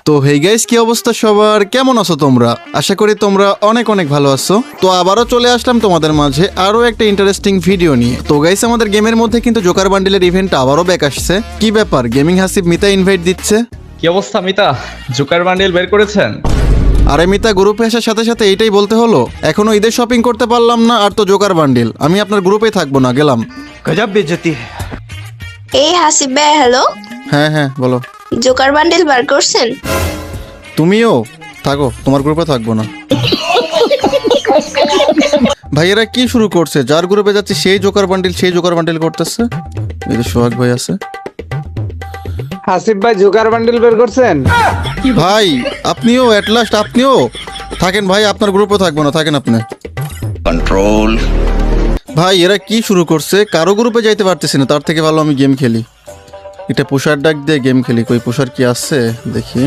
তো hey guys, কি অবস্থা সবার? কেমন আছো তোমরা? আশা করি তোমরা অনেক অনেক ভালো আছো। তো আবারও চলে আসলাম তোমাদের মাঝে আরো একটা ইন্টারেস্টিং ভিডিও নিয়ে। তো গাইস, আমাদের গেমের মধ্যে কিন্তু জোকার বান্ডিলের ইভেন্ট আবারও ব্যাক আসছে। কি ব্যাপার, গেমিং হাসিব মিতা ইনভাইট দিচ্ছে? কি অবস্থা মিতা, জোকার বান্ডিল বের করেছেন? আরে মিতা, গ্রুপে আসার সাথে সাথে এইটাই বলতে হলো? এখনো ঈদের শপিং করতে পারলাম না, আর তো জোকার বান্ডিল। আমি আপনার গ্রুপেই থাকবো না, গেলাম। गजब बेइज्जती है। এই হাসিব ভাই, হ্যালো। হ্যাঁ হ্যাঁ, বলো। জোকার বান্ডেল বার করছেন? তুমিও থাকো, তোমার গ্রুপে থাকবো না। ভাইয়েরা কি শুরু করছে? যার গ্রুপে যাচ্ছে সেই জোকার বান্ডিল করতেছে। এই যে সোহাগ ভাই আছে। হাসিব ভাই জোকার বান্ডিল বের করছেন? ভাই আপনিও এট লাস্ট, আপনিও থাকেন ভাই, আপনার গ্রুপে থাকবো না, থাকেন আপনি। कंट्रोल। ভাই এরা কি শুরু করছে? কারো গ্রুপে যাইতে পারতেছি না, তার থেকে ভালো আমি গেম খেলি। এটা পুষার ডাক দিয়ে গেম খেলি। কই পুষার কি আছে দেখি।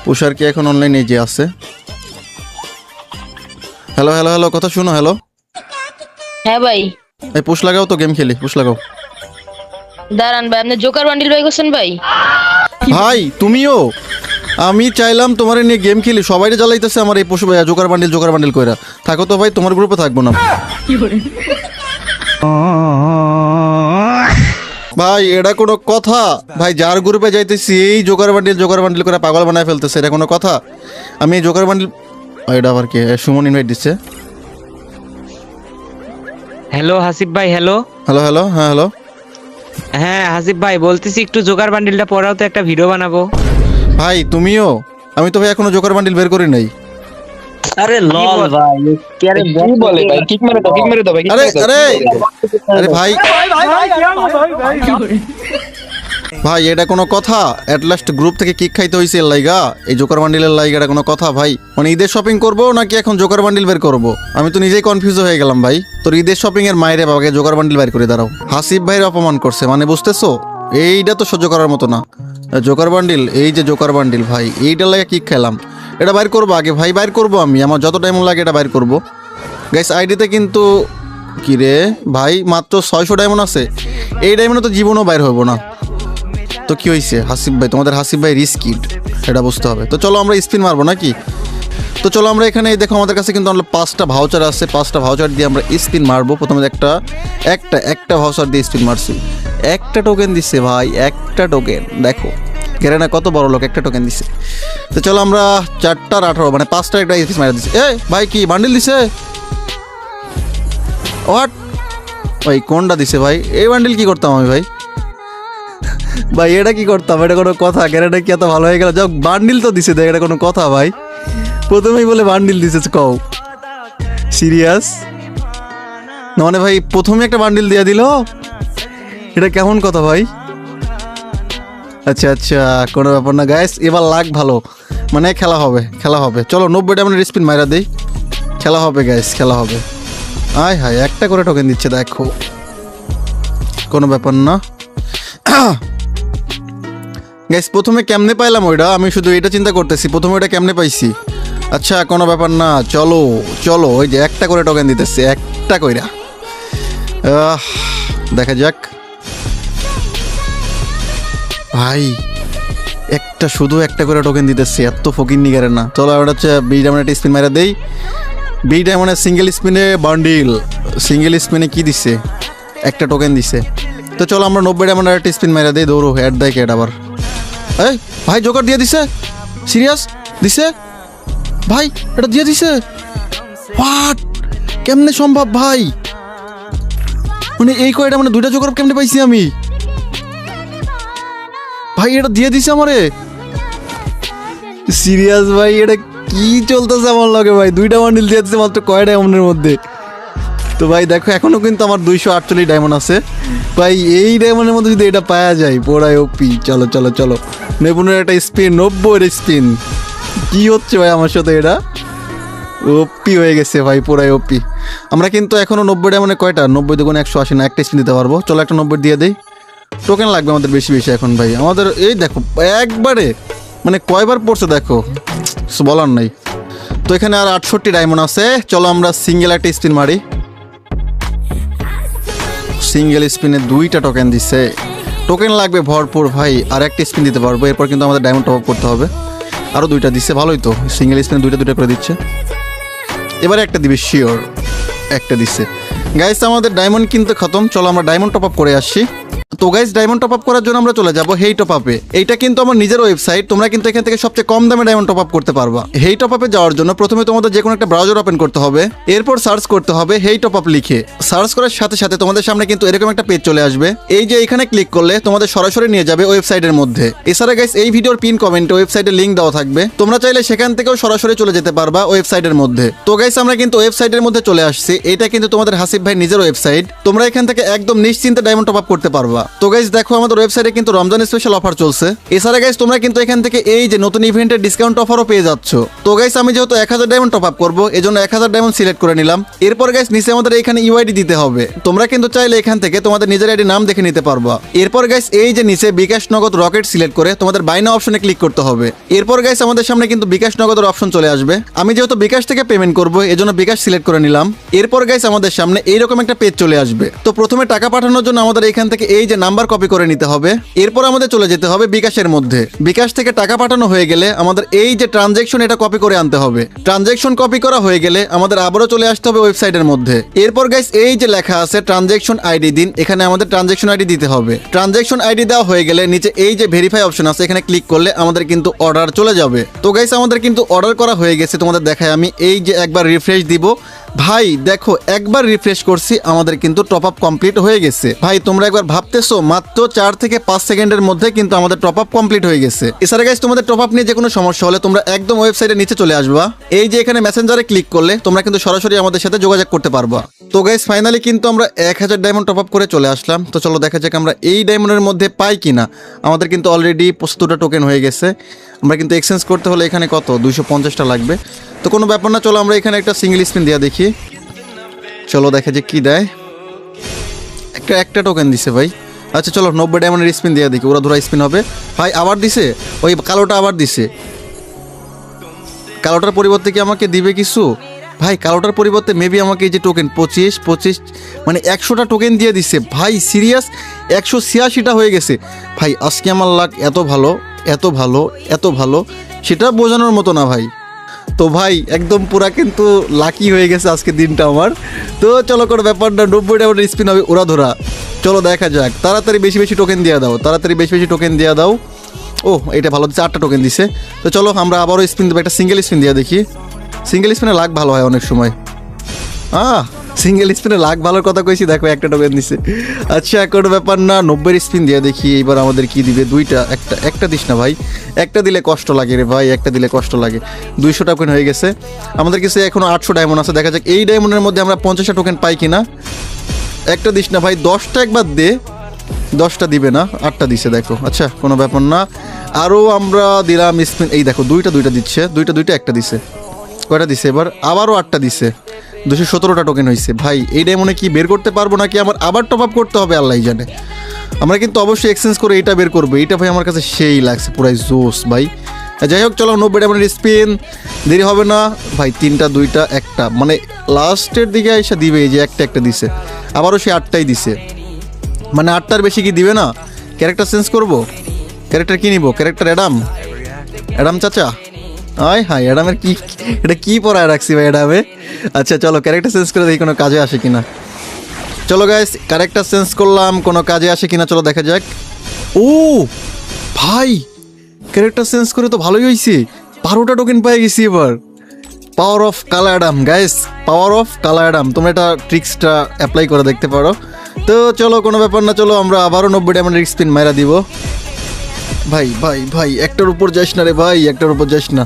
পুষার কি এখন অনলাইনে যে আছে? হ্যালো হ্যালো হ্যালো, কথা শুনো। হ্যালো, হ্যাঁ ভাই, এই পুশ লাগাও তো, গেম খেলি, পুশ লাগাও। দাঁড়ান ভাই, আপনি জোকার বান্ডিল বাই করছেন ভাই? ভাই তুমিও? আমি চাইলাম তোমার নিয়ে গেম খেলি, সবাই জ্বালাইতেছে আমার এই পশু ভাই জোকার বান্ডিল কইরা। থাকো তো ভাই, তোমার গ্রুপে থাকবো না ভাই। এটা কোনো কথা? ভাই যার গ্রুপে যাইতেছি এই জোকার বান্ডিল করে পাগল বানায় ফেলতেছে, এটা কোনো কথা? আমি এই জোকার বান্ডিল, এটা আবার কি? সুমন ইনভাইট দিচ্ছে। হ্যালো হাসিব ভাই, হ্যালো। হ্যালো হ্যালো, হ্যাঁ হ্যালো। হ্যাঁ হাসিব ভাই বলতেছি, একটু জোকার বান্ডিলটা পড়াও তো, একটা ভিডিও বানাবো। ভাই তুমিও? আমি তো ভাই এখনো জোকার বান্ডিল বের করি নাই। আরে লল ভাই, কি বলে ভাই? কিক মেরে দাও ভাই, আরে আরে আরে ভাই ভাই, এটা কোনো কথা? এট লাস্ট গ্রুপ থেকে কিক খাইতে হইছে এর লাইগা, এই জোকার বান্ডিলের লাইগা? এটা কোনো কথা ভাই? মানে ঈদের শপিং করবো নাকি এখন জোকার বান্ডিল বের করবো? আমি তো নিজেই কনফিউজ হয়ে গেলাম ভাই। তোর ঈদের শপিং এর মায়েরে বাবাকে জোকার বান্ডিল বের করে দাঁড়াও। হাসিব ভাইয়ের অপমান করছে মানে, বুঝতেছো? এইটা তো সহ্য করার মতো না। জোকার বান্ডিল, এই যে জোকার বান্ডিল ভাই, এইটার লাগে কিক খেলাম। এটা বাইর করবো আগে ভাই, বাইর করবো আমি, আমার যত টাইম লাগে এটা বাইর করবো। গাইস আইডিতে কিন্তু কি রে ভাই, মাত্র 600 ডায়মন্ড আছে। এই ডায়মন্ডে তো জীবনও বাইর হবো না। তো কি হয়েছে হাসিব ভাই, তোমাদের হাসিব ভাই রিস্কিড, সেটা বুঝতে হবে। তো চলো আমরা স্পিন মারবো নাকি? তো চলো আমরা এখানে দেখো, আমাদের কাছে কিন্তু আমরা 5টা ভাউচার আছে। 5টা ভাউচার দিয়ে আমরা স্পিন মারবো। প্রথমে একটা ভাউচার দিয়ে স্পিন মারছি। একটা টোকেন দিচ্ছে ভাই, একটা টোকেন। দেখো কেরানা কত বড় লোক, একটা টোকেন দিছে। তো চলো আমরা 4টার 18 মানে 5টা একটা স্পিন মারা দিচ্ছে। এ ভাই কি বান্ডিল দিছে? হোয়াট ভাই, কোনটা দিছে ভাই? এই বান্ডিল কি করতাম আমি ভাই? ভাই এটা কি করতাম? এটা কোনো কথা? ক্যারেটা কি এত ভালো হয়ে গেল? যাও, বান্ডিল তো দিছে, দেখ এটা কোনো কথা ভাই? প্রথমেই বলে বান্ডিল দিছে, কও সিরিয়াস না মানে ভাই? প্রথমে একটা বান্ডিল দিয়ে দিল, এটা কেমন কথা ভাই? আচ্ছা আচ্ছা, কোনো ব্যাপার না গাইস, এবার লাগ ভালো, মানে খেলা হবে। চলো 90টা মানে স্পিন মাইরা দেই, খেলা হবে গাইস, খেলা হবে। আয় হায়, একটা করে টোকেন দিচ্ছে, দেখো কোনো ব্যাপার না। গাইস প্রথমে কেমনে পাইলাম ওইটা? আমি শুধু এটা চিন্তা করতেছি, প্রথমে ওইটা কেমনে পাইছি। আচ্ছা কোনো ব্যাপার না, চলো চলো, ওই যে একটা করে টোকেন দিতেছে, একটা কইরা। দেখা যাক ভাই, শুধু একটা করে টোকেন দিতেছে, এত ফকির নিগারে না। চলো ওটা হচ্ছে বি ডায়মন্ড একটা স্পিন মারা দেই। বি ডায়মন্ডের সিঙ্গেল স্পিনে বান্ডিল, সিঙ্গেল স্পিনে কি দিছে? একটা টোকেন দিছে। তো চলো আমরা 90 ডায়মন্ডের একটা স্পিন মারা দেই। দৌড়ো, হেড দেয় কেট আবার। এই ভাই জোকার দিয়ে দিছে, সিরিয়াস দিছে ভাই, এটা দিয়ে দিছে। হোয়াট, কেমনে সম্ভব ভাই? মানে এই কয়টা মানে 2টা জোকার কেমনে পাইছি আমি ভাই? এটা দিয়ে দিছে আমারে, সিরিয়াস ভাই? এটা কি চলতেছে আমার লগে ভাই? 2টা বান্ডিল দিয়ে দিচ্ছে মাত্র কয় ডায়মন্ডের মধ্যে। তো ভাই দেখো, এখনো কিন্তু আমার 248 ডায়মন্ড আছে ভাই। এই ডায়মন্ডের মধ্যে যদি এটা পাওয়া যায়, পুরাই ওপি। চলো চলো চলো, নেপুনের একটা স্পিন, 90 স্পিন। কি হচ্ছে ভাই আমার সাথে? এটা ওপি হয়ে গেছে ভাই, পুরাই ওপি। আমরা কিন্তু এখনো 90 ডায়মন্ডে কয়টা? 90 দুগুণ 180 না, একটা স্পিন দিতে পারবো। চলো একটা 90 দিয়ে দেই। টোকেন লাগবে আমাদের বেশি এখন ভাই আমাদের। এই দেখো একবারে মানে কয়বার পড়ছে দেখো, বলার নাই। তো এখানে আর 68 ডায়মন্ড আছে। চলো আমরা সিঙ্গেল একটা স্পিন মারি। সিঙ্গেল স্পিনে 2টা টোকেন দিছে। টোকেন লাগবে ভরপুর ভাই, আর একটা স্পিন দিতে পারবো, এরপর কিন্তু আমাদের ডায়মন্ড টপ আপ করতে হবে। আরও দুইটা দিচ্ছে, ভালোই তো, সিঙ্গেল স্পিনে দুইটা করে দিচ্ছে। এবারে একটা দিবে শিওর, একটা দিচ্ছে। গাইস আমাদের ডায়মন্ড কিন্তু খতম, চলো আমরা ডায়মন্ড টপ আপ করে আসছি। তো গাইস ডায়মন্ড টপ আপ করার জন্য আমরা চলে যাবো হেই টপ আপে। এইটা কিন্তু আমার নিজের ওয়েবসাইট, তোমরা কিন্তু এখান থেকে সবচেয়ে কম দামে ডায়মন্ড টপ আপ করতে পারবা। হেই টপ আপে যাওয়ার জন্য প্রথমে তোমাদের যে কোনো একটা ব্রাউজার ওপেন করতে হবে, এরপর সার্চ করতে হবে হেই টপ আপ লিখে। সার্চ করার সাথে সাথে তোমাদের সামনে কিন্তু এরকম একটা পেজ চলে আসবে। এই যে এখানে ক্লিক করলে তোমাদের সরাসরি নিয়ে যাবে ওয়েবসাইটের মধ্যে। এছাড়া গাইস এই ভিডিওর পিন কমেন্টে ওয়েবসাইটের লিংক দেওয়া থাকবে, তোমরা চাইলে সেখান থেকেও সরাসরি চলে যেতে পারবা ওয়েবসাইটের মধ্যে। তো গাইস আমরা কিন্তু ওয়েবসাইটের মধ্যে চলে আসছি, এটা কিন্তু তোমাদের হাসিব ভাই নিজের ওয়েবসাইট, তোমরা এখান থেকে একদম নিশ্চিন্তে ডায়মন্ড টপ আপ করতে পারবা। তো গাইস দেখো আমাদের ওয়েবসাইটে কিন্তু রমজান স্পেশাল অফার চলছে। এছাড়া গাইস তোমরা কিন্তু এখান থেকে এই যে নতুন ইভেন্টের ডিসকাউন্ট অফারও পেয়ে যাচ্ছ। তো গাইস আমি যেহেতু 1000 ডায়মন্ড টপ আপ করবো, এজন্য 1000 ডায়মন্ড সিলেক্ট করে নিলাম। এরপর গাইস নিচে আমাদের এখানে ইউআইডি দিতে হবে, তোমরা কিন্তু চাইলে এখান থেকে তোমাদের নিজের আইডি নাম দেখে নিতে পারবা। এরপর গাইস এই যে নিচে বিকাশ নগদ রকেট সিলেক্ট করে তোমাদের বাইনা অপশনে ক্লিক করতে হবে। এরপর গাইস আমাদের সামনে কিন্তু বিকাশ নগদের অপশন চলে আসবে। আমি যেহেতু বিকাশ থেকে পেমেন্ট করবো, এজন্য বিকাশ সিলেক্ট করে নিলাম। এরপর গাইস আমাদের সামনে এইরকম একটা পেজ চলে আসবে। তো প্রথমে টাকা পাঠানোর জন্য আমাদের এখান থেকে এই যে নাম্বার কপি করে নিতে হবে। এরপর আমাদের চলে যেতে হবে বিকাশের মধ্যে। বিকাশ থেকে টাকা পাঠানো হয়ে গেলে আমাদের এই যে ট্রানজ্যাকশন, এটা কপি করে আনতে হবে। ট্রানজ্যাকশন কপি করা হয়ে গেলে আমাদের আবারও চলে আসতে হবে ওয়েবসাইটের মধ্যে। এরপর গাইস এই যে লেখা আছে ট্রানজ্যাকশন আইডি দিন, এখানে আমাদের ট্রানজ্যাকশন আইডি দিতে হবে। ট্রানজ্যাকশন আইডি দেওয়া হয়ে গেলে নিচে এই যে ভেরিফাই অপশন আছে, এখানে ক্লিক করলে আমাদের কিন্তু অর্ডার চলে যাবে। তো গাইস আমাদের কিন্তু অর্ডার করা হয়ে গেছে, তোমাদের দেখাই আমি। এই যে একবার রিফ্রেশ দিব, ভাই দেখো একবার রিফ্রেশ করছি, আমাদের কিন্তু টপ আপ কমপ্লিট হয়ে গেছে। ভাই তোমরা একবার ভাবতেছো, মাত্র 4 থেকে 5 সেকেন্ডের মধ্যে কিন্তু আমাদের টপ আপ কমপ্লিট হয়ে গেছে। এছাড়া গাইস তোমাদের টপ আপ নিয়ে যে কোনো সমস্যা হলে তোমরা একদম ওয়েবসাইটের নিচে চলে আসবা। এই যে এখানে মেসেঞ্জারে ক্লিক করলে তোমরা কিন্তু সরাসরি আমাদের সাথে যোগাযোগ করতে পারবা। তো গাইস ফাইনালি কিন্তু আমরা 1000 ডায়মন্ড টপ আপ করে চলে আসলাম। তো চলো দেখা যাক আমরা এই ডায়মন্ডের মধ্যে পাই কিনা। আমাদের কিন্তু অলরেডি 75টা টোকেন হয়ে গেছে। আমরা কিন্তু এক্সচেঞ্জ করতে হলে এখানে কত 250টা লাগবে। তো কোনো ব্যাপার না, চলো আমরা এখানে একটা সিঙ্গেল স্পিন দিয়ে দেখি। চলো দেখা যে কি দেয়। একটা টোকেন দিছে ভাই। আচ্ছা চলো 90 ডায়মন্ডের স্পিন দিয়ে দেখি, ওরা ধরা স্পিন হবে। ভাই আবার দিছে, ওই কালোটা আবার দিছে। কালোটার পরিবর্তে কি আমাকে দিবে কিছু? ভাই কালোটার পরিবর্তে মেবি আমাকে এই যে টোকেন 25 মানে 100টা টোকেন দিয়ে দিচ্ছে। ভাই সিরিয়াস 186টা হয়ে গেছে। ভাই আজকে আমার লাক এত ভালো, এত ভালো, এত ভালো, সেটা বোঝানোর মতো না ভাই। তো ভাই একদম পুরা কিন্তু লাকি হয়ে গেছে আজকে দিনটা আমার। তো চলো কোনো ব্যাপার না, 90 ডায়মন্ডের স্পিন হবে ওরা ধরা। চলো দেখা যাক, তাড়াতাড়ি বেশি বেশি টোকেন দিয়ে দাও, তাড়াতাড়ি বেশি বেশি টোকেন দিয়ে দাও। ও এটা ভালো দিচ্ছে, 8টা টোকেন দিছে। তো চলো আমরা আবারও স্পিন দেবো, একটা সিঙ্গেল স্পিন দিয়ে দেখি। সিঙ্গেল স্পিনে লাক ভালো হয় অনেক সময়। সিঙ্গেল স্পিনে লাক ভালোর কথা কইছি, দেখো একটা টোকেন দিছে। আচ্ছা কোনো ব্যাপার না, 90 স্পিন দিয়ে দেখি এবার আমাদের কি দিবে। একটা দিস না ভাই, একটা দিলে কষ্ট লাগে রে ভাই, একটা দিলে কষ্ট লাগে। 200 টোকেন হয়ে গেছে আমাদের কাছে, এখনো 800 ডায়মন্ড আছে। দেখা যাক এই ডায়মন্ডের মধ্যে আমরা 50টা টোকেন পাই কিনা। একটা দিস না ভাই, 10টা একবার দে। 10টা দিবে না, 8টা দিছে দেখো। আচ্ছা কোনো ব্যাপার না, আরও আমরা দিলাম স্পিন। এই দেখো দুইটা দিচ্ছে, দুইটা একটা দিছে। কয়টা দিছে এবার? আবারও 8টা দিছে। 217টা টোকেন হয়েছে। ভাই এই ডায়মন্ডে কি বের করতে পারবো নাকি আমার আবার টপ আপ করতে হবে আল্লাহ জানে। আমরা কিন্তু অবশ্যই এক্সচেঞ্জ করে এটা বের করবো। এটা ভাই আমার কাছে সেই লাগছে, পুরাই জোস ভাই। যাই হোক চলো 90 ডায়মন্ডের স্পিন, দেরি হবে না ভাই। 3টা 2টা 1টা, মানে লাস্টের দিকে এসে দিবে। এই যে একটা দিছে, আবারও সে 8টাই দিছে, মানে 8টার বেশি কি দিবে না। ক্যারেক্টার চেঞ্জ করবো, ক্যারেক্টার কি নিবো? ক্যারেক্টার অ্যাডাম চাচা। হাই অ্যাডামের কি, এটা কি পড়ায় রাখছি ভাই অ্যাডামে। আচ্ছা চলো ক্যারেক্টার চেঞ্জ করে দেখি কোনো কাজে আসে কিনা। চলো গাইস ক্যারেক্টার চেঞ্জ করলাম, কোনো কাজে আসে কিনা চলো দেখা যাক। ও ভাই ক্যারেক্টার চেঞ্জ করে তো ভালোই হয়েছে, 12টা টোকেন পেয়ে গেছি এবার। পাওয়ার অফ কালা অ্যাডাম গাইস, পাওয়ার অফ কালা অ্যাডাম, তোমরা এটা ট্রিক্সটা অ্যাপ্লাই করে দেখতে পারো। তো চলো কোনো ব্যাপার না, চলো আমরা আবারও 90 ডায়মন্ডের স্পিন মাইরা দিব। ভাই একটার উপর যাস না রে ভাই, একটার উপর যাস না।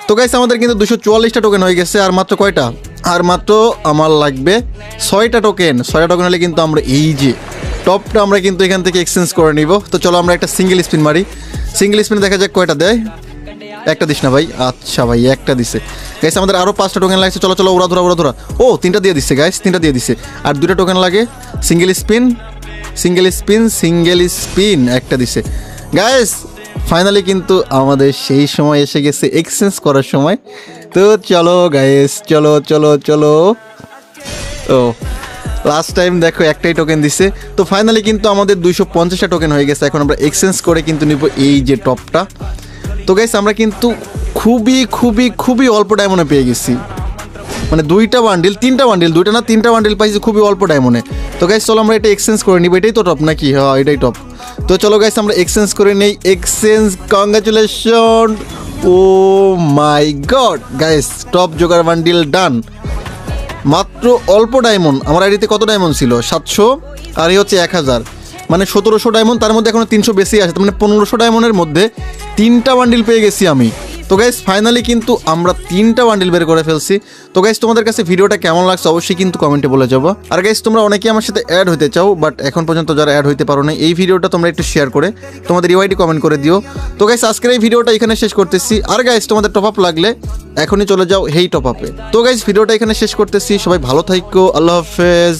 তো গাইস আমাদের কিন্তু 244টা টোকেন হয়ে গেছে। আর মাত্র কয়টা? আর মাত্র আমার লাগবে 6টা টোকেন। 6টা টোকেন হলে কিন্তু আমরা এই যে টপটা আমরা কিন্তু এখান থেকে এক্সচেঞ্জ করে নিব। তো চলো আমরা একটা সিঙ্গেল স্পিন মারি। সিঙ্গেল স্পিনে দেখা যাক কয়টা দেয়। একটা দিস না ভাই। আচ্ছা ভাই একটা দিছে। গাইস আমাদের আরও 5টা টোকেন লাগছে। চলো ওরা ধরা। ও 3টা দিয়ে দিচ্ছে গাইস, 3টা দিয়ে দিচ্ছে। আর 2টা টোকেন লাগে। সিঙ্গেল স্পিন একটা দিছে। গাইস ফাইনালি কিন্তু আমাদের সেই সময় এসে গেছে এক্সচেঞ্জ করার সময়। তো চলো গাইস চলো। ও লাস্ট টাইম দেখো একটাই টোকেন দিছে। তো ফাইনালি কিন্তু আমাদের 250টা টোকেন হয়ে গেছে। এখন আমরা এক্সচেঞ্জ করে কিন্তু নিব এই যে টপটা। তো গাইস আমরা কিন্তু খুবই খুবই খুবই অল্প ডায়মন্ডে পেয়ে গেছি, মানে তিনটা বান্ডিল, দুইটা না তিনটা বান্ডিল পাইছি খুবই অল্প ডায়মন্ডে। তো গাইস চলো আমরা এটা এক্সচেঞ্জ করে নিব। এটাই তো টপ নাকি? হ্যাঁ এটাই টপ। তো চলো গাইস আমরা এক্সচেঞ্জ করে নেই। Exchange, congratulation. Oh my god guys, top joker bundle done. মাত্র অল্প ডায়মন্ড। আমার আইডিতে কত ডায়মন্ড ছিল? 700, আর এই হচ্ছে 1000, মানে 1700 ডায়মন্ড। তার মধ্যে এখনো 300 বেশি আছে, মানে 1500 ডায়মন্ডের মধ্যে 3টা বান্ডিল পেয়ে গেছি আমি। তো গাইস ফাইনালি কিন্তু আমরা 3টা বান্ডিল বের করে ফেলছি। তো গাইস তোমাদের কাছে ভিডিওটা কেমন লাগছে অবশ্যই কিন্তু কমেন্টে বলে যাবো। আর গাইস তোমরা অনেকেই আমার সাথে অ্যাড হতে চাও, বাট এখন পর্যন্ত যারা অ্যাড হইতে পারো না, এই ভিডিওটা তোমরা একটু শেয়ার করে তোমাদের ইউআইডি কমেন্ট করে দিও। তো গাইস আজকের এই ভিডিওটা এখানে শেষ করতেছি। আর গাইস তোমাদের টপ আপ লাগলে এখনই চলে যাও হেই টপ আপে। তো গাইস ভিডিওটা এখানে শেষ করতেছি। সবাই ভালো থাকো, আল্লাহ হাফেজ।